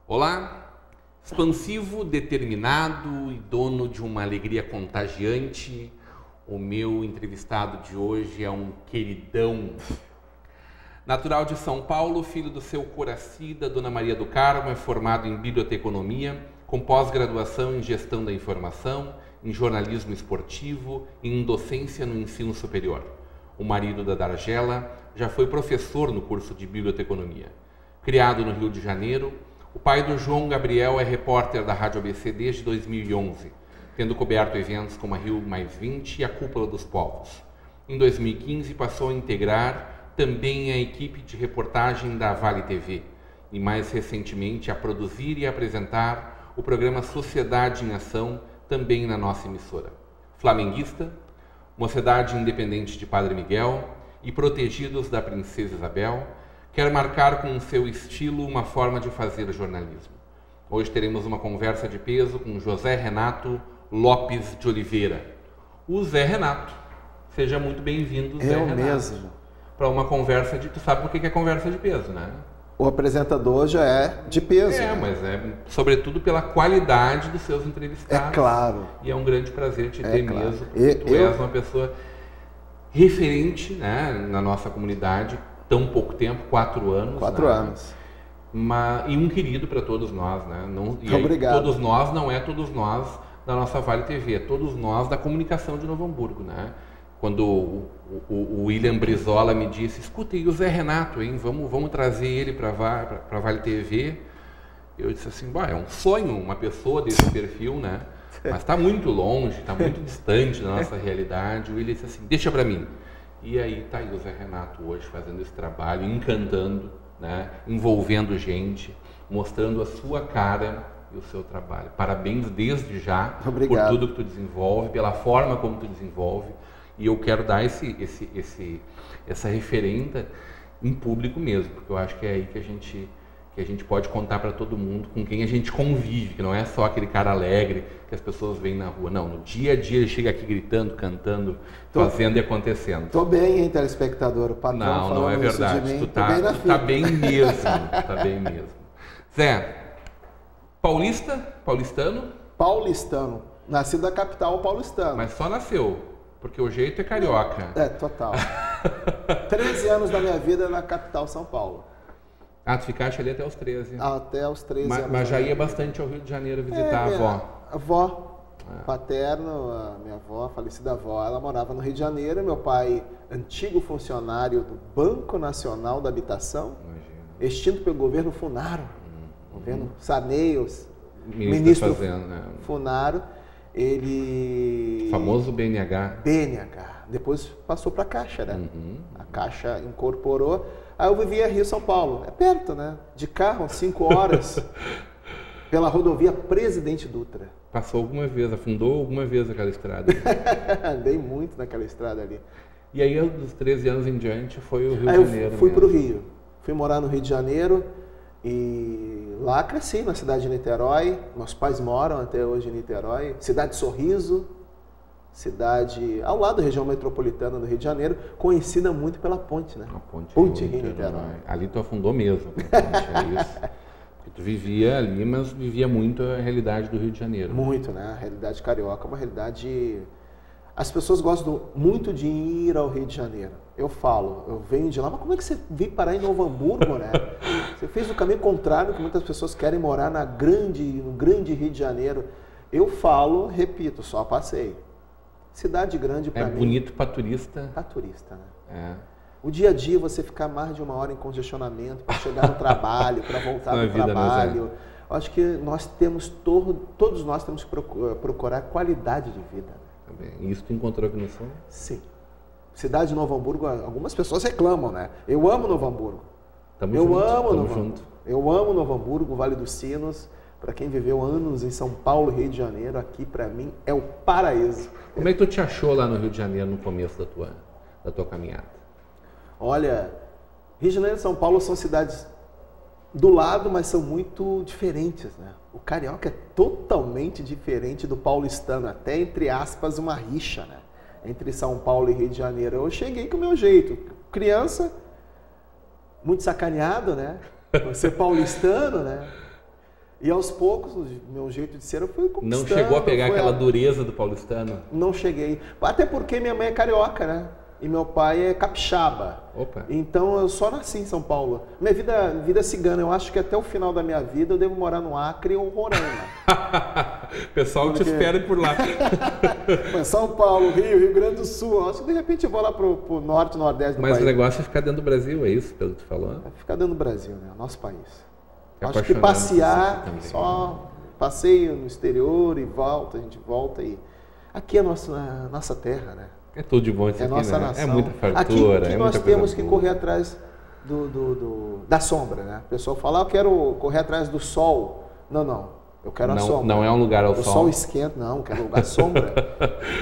Olá, expansivo, determinado e dono de uma alegria contagiante, o meu entrevistado de hoje é um queridão. Natural de São Paulo, filho do seu Coraci, da Dona Maria do Carmo, é formado em biblioteconomia, com pós-graduação em gestão da informação, em jornalismo esportivo e em docência no ensino superior. O marido da Dargela já foi professor no curso de biblioteconomia. Criado no Rio de Janeiro, o pai do João Gabriel é repórter da Rádio ABC desde 2011, tendo coberto eventos como a Rio+20 e a Cúpula dos Povos. Em 2015, passou a integrar também a equipe de reportagem da Vale TV e, mais recentemente, a produzir e apresentar o programa Sociedade em Ação, também na nossa emissora. Flamenguista, Mocidade Independente de Padre Miguel e Protegidos da Princesa Isabel, quer marcar com o seu estilo uma forma de fazer jornalismo. Hoje teremos uma conversa de peso com José Renato Lopes de Oliveira. O Zé Renato. Seja muito bem-vindo, Zé Renato. Eu mesmo. Para uma conversa de... Tu sabe por que é conversa de peso, né? O apresentador já é de peso. É, né? Mas é sobretudo pela qualidade dos seus entrevistados. É claro. E é um grande prazer te ter claro. mesmo. Tu és uma pessoa referente, né, na nossa comunidade. Tão pouco tempo, 4 anos. 4 anos. E um querido para todos nós, né? Obrigado. Todos nós não é todos nós da nossa Vale TV, é todos nós da comunicação de Novo Hamburgo, né? Quando o William Brizola me disse, escuta, e o Zé Renato, hein? Vamos trazer ele para a Vale TV. Eu disse assim, é um sonho uma pessoa desse perfil, né? Mas está muito longe, está muito distante da nossa realidade. O William disse assim, deixa para mim. E aí está aí o Zé Renato hoje fazendo esse trabalho, encantando, né? Envolvendo gente, mostrando a sua cara e o seu trabalho. Parabéns desde já. Obrigado. Por tudo que tu desenvolve, pela forma como tu desenvolve. E eu quero dar essa referenda em público mesmo, porque eu acho que é aí que a gente pode contar para todo mundo, com quem a gente convive, que não é só aquele cara alegre que as pessoas veem na rua. Não, no dia a dia ele chega aqui gritando, cantando, fazendo e acontecendo. Tô bem, hein, telespectador? O patrão não é verdade. Tu tá bem mesmo. Tá bem mesmo. Zé, paulistano? Paulistano. Nascido da capital paulistano. Mas só nasceu, porque o jeito é carioca. É, total. 13 anos da minha vida na capital São Paulo. Ah, tu ficaste ali até os 13. Até os 13 anos. Mas já ia bastante ao Rio de Janeiro visitar a avó. Avó, paterno, a minha avó, a falecida avó, ela morava no Rio de Janeiro. Meu pai, antigo funcionário do Banco Nacional da Habitação, extinto pelo governo Funaro, governo Sarney, ministro Funaro, ele... Famoso BNH. BNH. Depois passou para a Caixa, né? A Caixa incorporou. Aí eu vivia Rio São Paulo. É perto, né? De carro, 5 horas, pela rodovia Presidente Dutra. Passou alguma vez, afundou alguma vez aquela estrada? Andei muito naquela estrada ali. E aí, dos 13 anos em diante, foi o Rio de Janeiro? Eu fui para o Rio. Fui morar no Rio de Janeiro e lá cresci, na cidade de Niterói. Meus pais moram até hoje em Niterói. Cidade de Sorriso. Cidade ao lado da região metropolitana do Rio de Janeiro, conhecida muito pela ponte, né? A Ponte Rio-Niterói. Ali tu afundou mesmo, é isso. Porque tu vivia ali, mas vivia muito a realidade do Rio de Janeiro. Muito, né? A realidade carioca é uma realidade... As pessoas gostam muito de ir ao Rio de Janeiro. Eu falo, eu venho de lá, mas como é que você veio parar em Novo Hamburgo, né? Você fez o caminho contrário, que muitas pessoas querem morar no grande Rio de Janeiro. Eu falo, repito, só passei. Cidade grande para mim. É bonito para turista. Para turista, né? É. O dia a dia, você ficar mais de 1 hora em congestionamento para chegar no trabalho, para voltar do trabalho. Eu acho que nós temos, todos nós temos que procurar qualidade de vida. Também. Isso tu encontrou aqui no Sul? Sim. Cidade de Novo Hamburgo, algumas pessoas reclamam, né? Eu amo Novo Hamburgo. Eu amo Novo Hamburgo, Vale dos Sinos. Para quem viveu anos em São Paulo e Rio de Janeiro, aqui para mim é o paraíso. Como é que tu te achou lá no Rio de Janeiro no começo da tua caminhada? Olha, Rio de Janeiro e São Paulo são cidades do lado, mas são muito diferentes, né? O carioca é totalmente diferente do paulistano, até entre aspas uma rixa, né? Entre São Paulo e Rio de Janeiro. Eu cheguei com o meu jeito, criança, muito sacaneado, né? Por ser paulistano, né? E aos poucos, o meu jeito de ser, eu fui conquistando. Não chegou a pegar aquela dureza do paulistano? Não cheguei. Até porque minha mãe é carioca, né? E meu pai é capixaba. Opa. Então eu só nasci em São Paulo. Minha vida cigana, eu acho que até o final da minha vida eu devo morar no Acre ou Roraima. Pessoal te espera por lá. Mas São Paulo, Rio Grande do Sul, eu acho que de repente eu vou lá pro norte, nordeste do país. Mas o negócio é ficar dentro do Brasil, é isso, pelo que tu falou? É ficar dentro do Brasil, né? Nosso país. Ficar Acho que passear, também. só passeio no exterior e volta, a gente volta e... Aqui é a nossa terra, né? É tudo de bom isso é aqui, nossa né? nação. É muita fartura, aqui é nós muita temos coisa que boa. correr atrás da sombra, né? O pessoal fala, eu quero correr atrás do sol. Não, eu quero a sombra. Não é um lugar ao sol. O sol esquenta, não, eu quero um lugar sombra.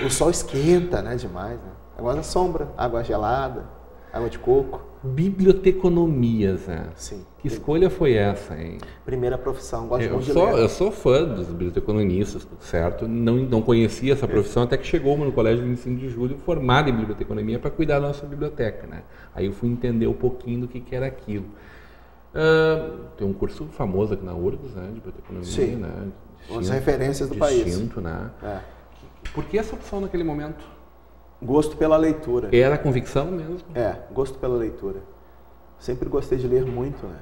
O sol esquenta, né? Demais, né? Agora a sombra, água gelada, água de coco. Biblioteconomia, Zé. Sim. Que escolha foi essa, hein? Primeira profissão, gosto muito de ler. Eu sou fã dos biblioteconomistas, tudo certo. Não conhecia essa profissão até que chegou no Colégio 25 de Julho formado em biblioteconomia para cuidar da nossa biblioteca, né? Aí eu fui entender um pouquinho do que era aquilo. Tem um curso famoso aqui na URGS, né? De biblioteconomia, sim. né? As referências do país. Distinto, né? É. Por que essa opção naquele momento? Gosto pela leitura. Era a convicção mesmo? Gosto pela leitura. Sempre gostei de ler muito, né?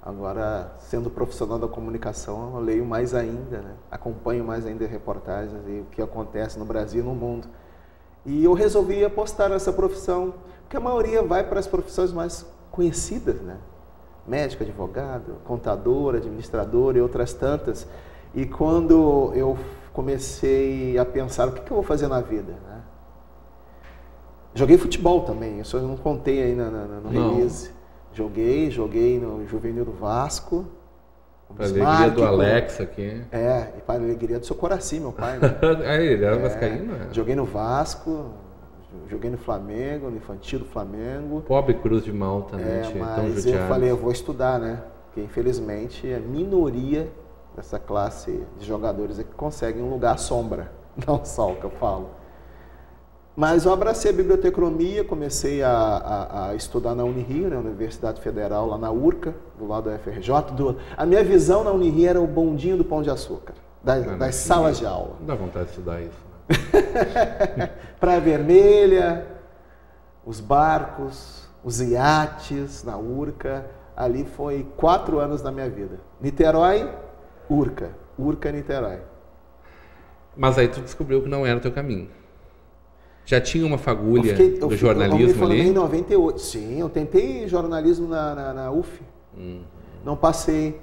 Agora, sendo profissional da comunicação, eu leio mais ainda, né? Acompanho mais ainda reportagens e o que acontece no Brasil e no mundo. E eu resolvi apostar nessa profissão, porque a maioria vai para as profissões mais conhecidas, né? Médico, advogado, contador, administrador e outras tantas. E quando eu comecei a pensar, o que eu vou fazer na vida, né? Joguei futebol também, isso eu não contei aí no release. Joguei no Juvenil do Vasco. Para a alegria do Alex aqui. E para a alegria do seu Coraci, meu pai. Né? Ele era vascaíno, né? Joguei no Vasco, joguei no Flamengo, no infantil do Flamengo. Pobre Cruz de Malta, né? Mas eu falei, eu vou estudar, né? Porque infelizmente a minoria dessa classe de jogadores é que conseguem um lugar à sombra, não sol que eu falo. Mas eu abracei a biblioteconomia, comecei a estudar na Unirio, né, Universidade Federal, lá na URCA, do lado da FRJ. A minha visão na Unirio era o bondinho do Pão de Açúcar, das salas de aula. Não dá vontade de estudar isso. Né? Praia Vermelha, os barcos, os iates na URCA. Ali foi 4 anos da minha vida. Niterói, URCA. URCA, Niterói. Mas aí tu descobriu que não era o teu caminho. Já tinha uma fagulha do jornalismo ali? Eu me formei em 98. Sim, eu tentei jornalismo na UF. Não passei,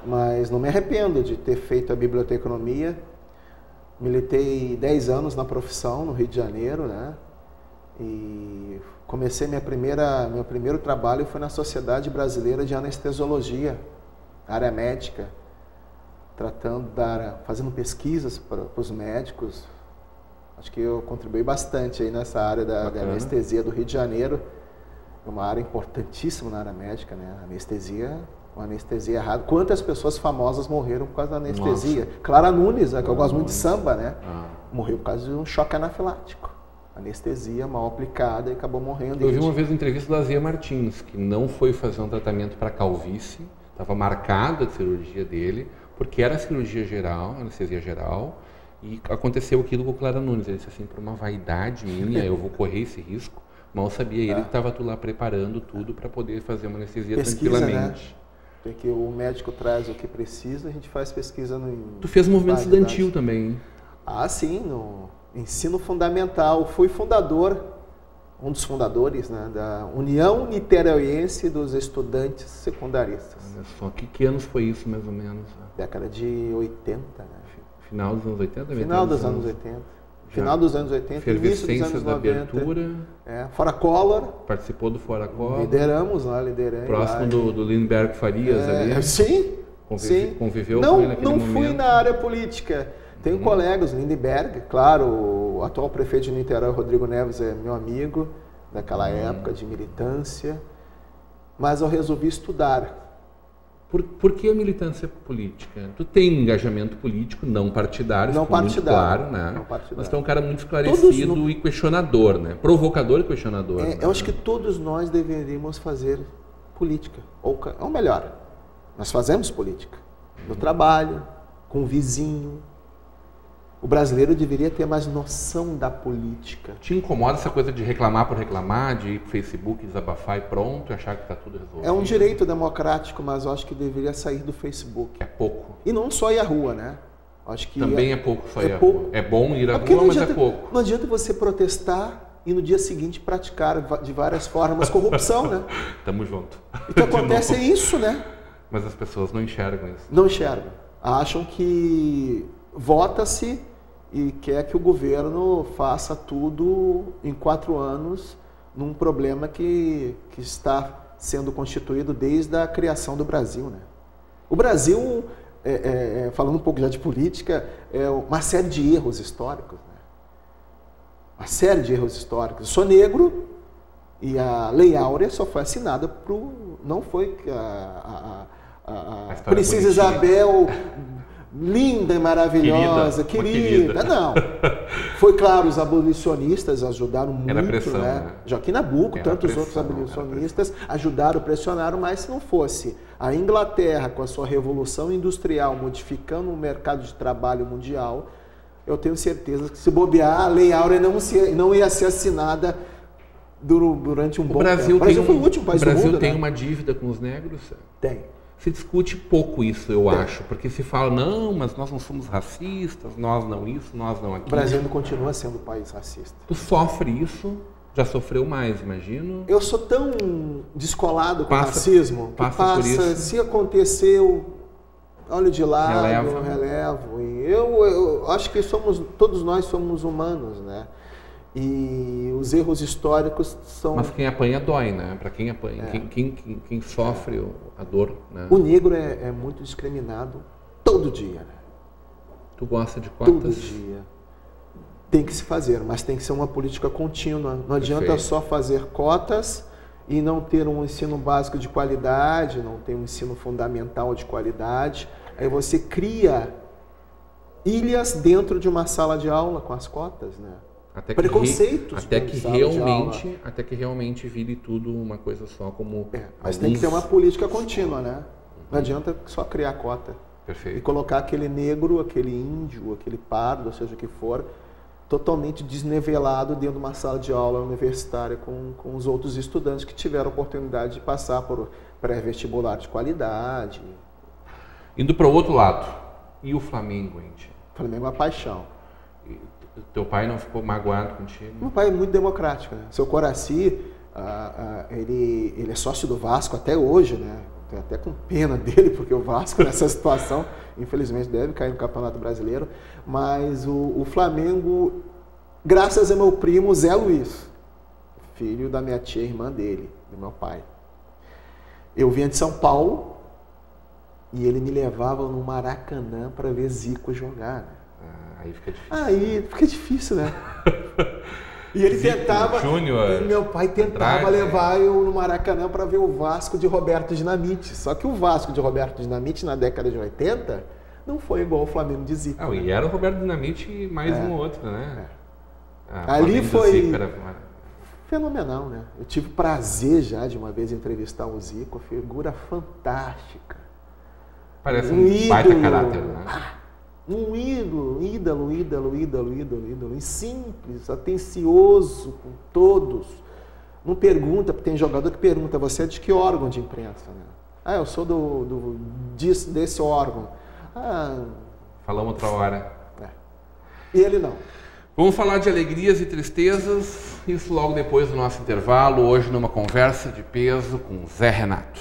mas não me arrependo de ter feito a biblioteconomia. Militei 10 anos na profissão no Rio de Janeiro, né? E comecei meu primeiro trabalho foi na Sociedade Brasileira de Anestesiologia, área médica, fazendo pesquisas para os médicos. Acho que eu contribuí bastante aí nessa área da anestesia do Rio de Janeiro. É uma área importantíssima na área médica, né? Uma anestesia errada. Quantas pessoas famosas morreram por causa da anestesia? Nossa. Clara Nunes, né, que eu gosto muito de samba, né? Morreu por causa de um choque anafilático. Anestesia mal aplicada e acabou morrendo. Eu vi uma vez uma entrevista da Zia Martins, que não foi fazer um tratamento para calvície, estava marcada a cirurgia dele, porque era cirurgia geral, anestesia geral, e aconteceu aquilo com o Clara Nunes. Ele disse assim, por uma vaidade minha, eu vou correr esse risco. Mal sabia ele que estava tu lá preparando tudo para poder fazer uma anestesia tranquilamente. Né? Porque o médico traz o que precisa, a gente faz pesquisa no... Tu fez movimento estudantil também, hein? Ah, sim, no ensino fundamental. Fui um dos fundadores, né, da União Niteroiense dos Estudantes Secundaristas. Olha só, que anos foi isso mais ou menos? Década de 80, né? Final dos anos 80? Final dos anos 80. Final dos anos 80, início dos anos 90. Abertura. Fora Collor. Participou do Fora Collor. Lideramos. Próximo do Lindbergh Farias ali. Sim, Conviveu não, com ele naquele não momento? Fui na área política. Tenho colegas, Lindenberg, claro, o atual prefeito de Niterói, Rodrigo Neves, é meu amigo daquela época de militância, mas eu resolvi estudar. Por que a militância política? Tu tem engajamento político não partidário, não partidário, muito claro, né? Não partidário. Mas tu é um cara muito esclarecido e questionador, né? Provocador e questionador. É, né? Eu acho que todos nós deveríamos fazer política. Ou melhor, nós fazemos política. No trabalho, com o vizinho. O brasileiro deveria ter mais noção da política. Te incomoda essa coisa de reclamar por reclamar, de ir pro Facebook, desabafar e pronto, e achar que está tudo resolvido? É um direito democrático, mas eu acho que deveria sair do Facebook. É pouco. E não só ir à rua, né? Acho que Também é pouco só ir à rua. É bom ir à porque rua, mas é pouco. Não adianta você protestar e no dia seguinte praticar de várias formas corrupção, né? Tamo junto. O que acontece é isso, né? Mas as pessoas não enxergam isso. Não enxergam. Acham que vota-se e quer que o governo faça tudo em 4 anos num problema que está sendo constituído desde a criação do Brasil, né? O Brasil, falando um pouco já de política, é uma série de erros históricos, né? Uma série de erros históricos. Eu sou negro e a Lei Áurea só foi assinada não foi a Princesa Isabel, linda e maravilhosa, querida. Não. Foi claro, os abolicionistas ajudaram muito, era pressão, né? Joaquim Nabuco, tantos outros abolicionistas ajudaram, pressionaram, mas se não fosse a Inglaterra com a sua revolução industrial modificando o mercado de trabalho mundial, eu tenho certeza que se bobear, a Lei Áurea não ia ser assinada durante um bom tempo. O Brasil foi o último país do mundo, O Brasil tem né? uma dívida com os negros? Tem. Se discute pouco isso, eu acho, porque se fala, não, mas nós não somos racistas, nós não isso, nós não aquilo. O Brasil não continua sendo um país racista. Tu sofre isso? Já sofreu mais, imagino? Eu sou tão descolado com o racismo que passa por isso. Se aconteceu, olho de lado, Releva. relevo. E eu acho que todos nós somos humanos, né? E os erros históricos são... Mas quem apanha dói, né? Para quem apanha, quem sofre a dor, né? O negro é muito discriminado todo dia, né? Tu gosta de cotas? Todo dia. Tem que se fazer, mas tem que ser uma política contínua. Não adianta só fazer cotas e não ter um ensino básico de qualidade, não ter um ensino fundamental de qualidade. Aí você cria ilhas dentro de uma sala de aula com as cotas, né? Preconceitos. Até que realmente vire tudo uma coisa só, como... mas tem que ter uma política contínua, né? Não adianta só criar cota. Perfeito. E colocar aquele negro, aquele índio, aquele pardo, ou seja o que for, totalmente desnivelado dentro de uma sala de aula universitária com os outros estudantes que tiveram a oportunidade de passar por pré-vestibular de qualidade. Indo para o outro lado, e o Flamengo, gente? O Flamengo é uma paixão. Teu pai não ficou magoado contigo? Meu pai é muito democrático, né? Seu Coraci, ele é sócio do Vasco até hoje, né? Tenho até com pena dele, porque o Vasco nessa situação, infelizmente, deve cair no Campeonato Brasileiro. Mas o Flamengo, graças a meu primo Zé Luiz, filho da minha tia, irmã dele, do meu pai. Eu vinha de São Paulo e ele me levava no Maracanã para ver Zico jogar, né? Aí fica difícil. Aí fica difícil, né? E ele tentava. Júnior, meu pai tentava levar eu no Maracanã para ver o Vasco de Roberto Dinamite. Só que o Vasco de Roberto Dinamite na década de 80 não foi igual ao Flamengo de Zico. Né? E era o Roberto Dinamite mais um outro, né? Ali foi fenomenal, né? Eu tive o prazer já de uma vez entrevistar o Zico, figura fantástica. Parece um baita caráter, né? Um ídolo, e simples, atencioso com todos. Não pergunta, porque tem jogador que pergunta, você é de que órgão de imprensa? Né? Eu sou desse órgão. Falamos outra hora. E ele não. Vamos falar de alegrias e tristezas, isso logo depois do nosso intervalo, hoje numa conversa de peso com Zé Renato.